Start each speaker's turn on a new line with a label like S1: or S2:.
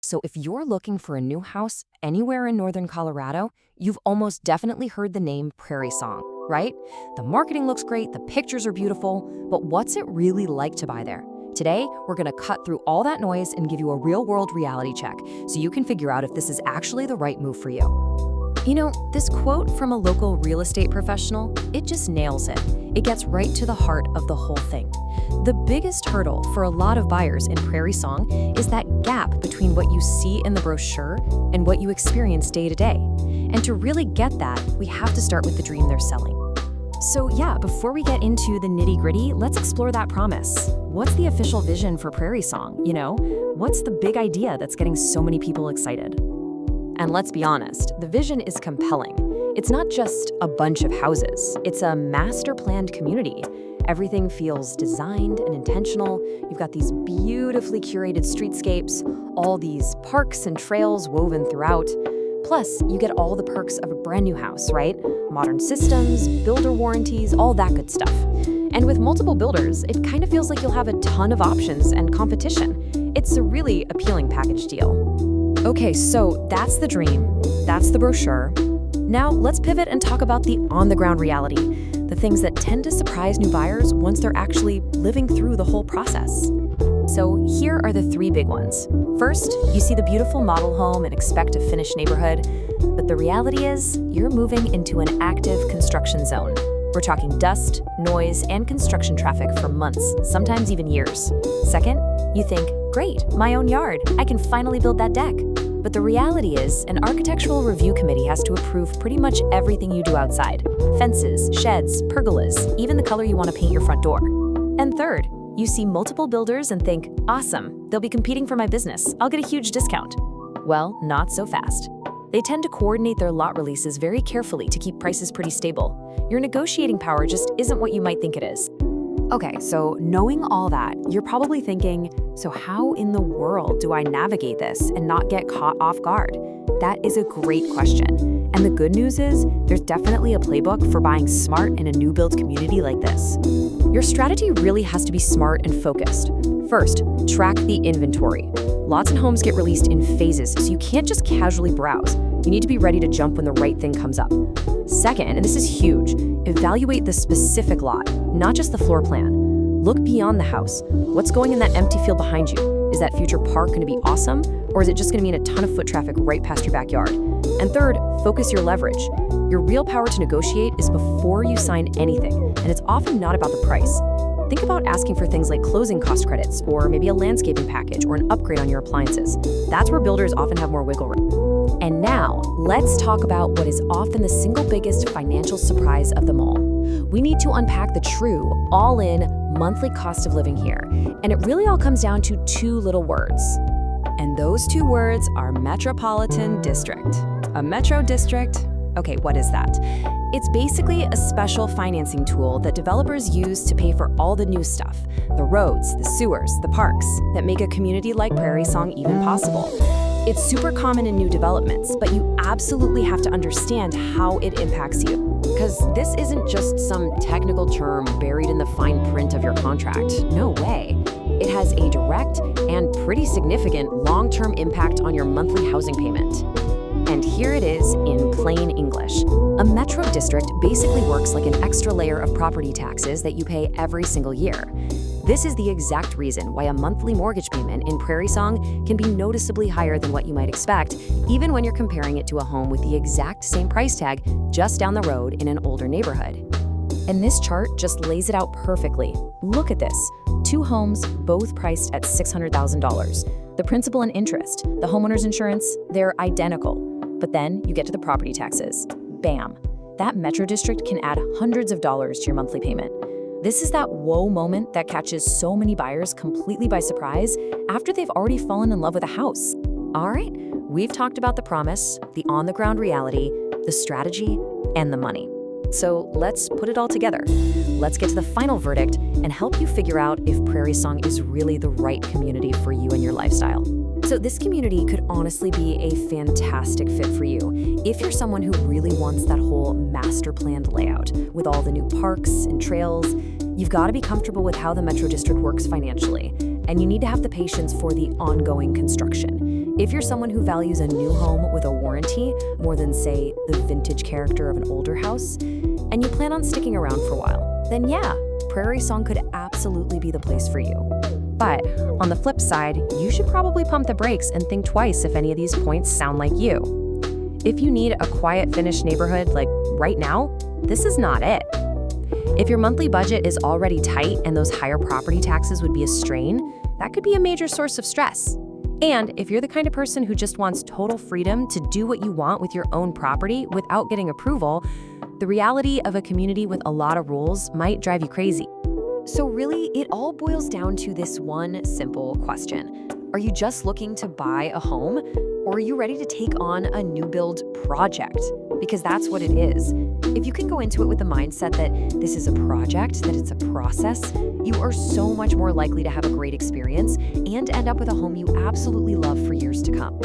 S1: So if you're looking for a new house anywhere in northern Colorado, you've almost definitely heard the name Prairie Song, right? The marketing looks great, the pictures are beautiful, but what's it really like to buy there? Today, we're gonna cut through all that noise and give you a real-world reality check so you can figure out if this is actually the right move for you. You know, this quote from a local real estate professional, it just nails it. It gets right to the heart of the whole thing. The biggest hurdle for a lot of buyers in Prairie Song is that gap between what you see in the brochure and what you experience day to day. And to really get that, we have to start with the dream they're selling. So yeah, before we get into the nitty-gritty, let's explore that promise. What's the official vision for Prairie Song? You know, what's the big idea that's getting so many people excited? And let's be honest, the vision is compelling. It's not just a bunch of houses, it's a master-planned community. Everything feels designed and intentional. You've got these beautifully curated streetscapes, all these parks and trails woven throughout. Plus, you get all the perks of a brand new house, right? Modern systems, builder warranties, all that good stuff. And with multiple builders, it kind of feels like you'll have a ton of options and competition. It's a really appealing package deal. Okay, so that's the dream, that's the brochure. Now let's pivot and talk about the on-the-ground reality, the things that tend to surprise new buyers once they're actually living through the whole process. So here are the three big ones. First, you see the beautiful model home and expect a finished neighborhood, but the reality is you're moving into an active construction zone. We're talking dust, noise, and construction traffic for months, sometimes even years. Second, you think, great, my own yard, I can finally build that deck. But the reality is, an architectural review committee has to approve pretty much everything you do outside. Fences, sheds, pergolas, even the color you want to paint your front door. And third, you see multiple builders and think, awesome, they'll be competing for my business, I'll get a huge discount. Well, not so fast. They tend to coordinate their lot releases very carefully to keep prices pretty stable. Your negotiating power just isn't what you might think it is. Okay, so knowing all that, you're probably thinking, so how in the world do I navigate this and not get caught off guard? That is a great question. And the good news is, there's definitely a playbook for buying smart in a new build community like this. Your strategy really has to be smart and focused. First, track the inventory. Lots of homes get released in phases, so you can't just casually browse. You need to be ready to jump when the right thing comes up. Second, and this is huge, evaluate the specific lot, not just the floor plan. Look beyond the house. What's going in that empty field behind you? Is that future park going to be awesome? Or is it just going to mean a ton of foot traffic right past your backyard? And third, focus your leverage. Your real power to negotiate is before you sign anything, and it's often not about the price. Think about asking for things like closing cost credits, or maybe a landscaping package, or an upgrade on your appliances. That's where builders often have more wiggle room. And now, let's talk about what is often the single biggest financial surprise of them all. We need to unpack the true, all-in, monthly cost of living here. And it really all comes down to two little words. And those two words are metropolitan district. A metro district? Okay, what is that? It's basically a special financing tool that developers use to pay for all the new stuff, the roads, the sewers, the parks, that make a community like Prairie Song even possible. It's super common in new developments, but you absolutely have to understand how it impacts you. Because this isn't just some technical term buried in the fine print of your contract. No way. It has a direct and pretty significant long-term impact on your monthly housing payment. And here it is in plain English. A metro district basically works like an extra layer of property taxes that you pay every single year. This is the exact reason why a monthly mortgage payment in Prairie Song can be noticeably higher than what you might expect, even when you're comparing it to a home with the exact same price tag just down the road in an older neighborhood. And this chart just lays it out perfectly. Look at this. Two homes, both priced at $600,000. The principal and interest, the homeowner's insurance, they're identical. But then you get to the property taxes. Bam! That metro district can add hundreds of dollars to your monthly payment. This is that whoa moment that catches so many buyers completely by surprise after they've already fallen in love with a house. All right, we've talked about the promise, the on-the-ground reality, the strategy, and the money. So let's put it all together. Let's get to the final verdict and help you figure out if Prairie Song is really the right community for you and your lifestyle. So this community could honestly be a fantastic fit for you if you're someone who really wants that whole master planned layout with all the new parks and trails. You've got to be comfortable with how the Metro District works financially. And you need to have the patience for the ongoing construction. If you're someone who values a new home with a warranty more than, say, the vintage character of an older house, and you plan on sticking around for a while, then yeah, Prairie Song could absolutely be the place for you. But on the flip side, you should probably pump the brakes and think twice if any of these points sound like you. If you need a quiet, finished neighborhood like right now, this is not it. If your monthly budget is already tight and those higher property taxes would be a strain, that could be a major source of stress. And if you're the kind of person who just wants total freedom to do what you want with your own property without getting approval, the reality of a community with a lot of rules might drive you crazy. So really, it all boils down to this one simple question. Are you just looking to buy a home, or are you ready to take on a new build project? Because that's what it is. If you can go into it with the mindset that this is a project, that it's a process, you are so much more likely to have a great experience and end up with a home you absolutely love for years to come.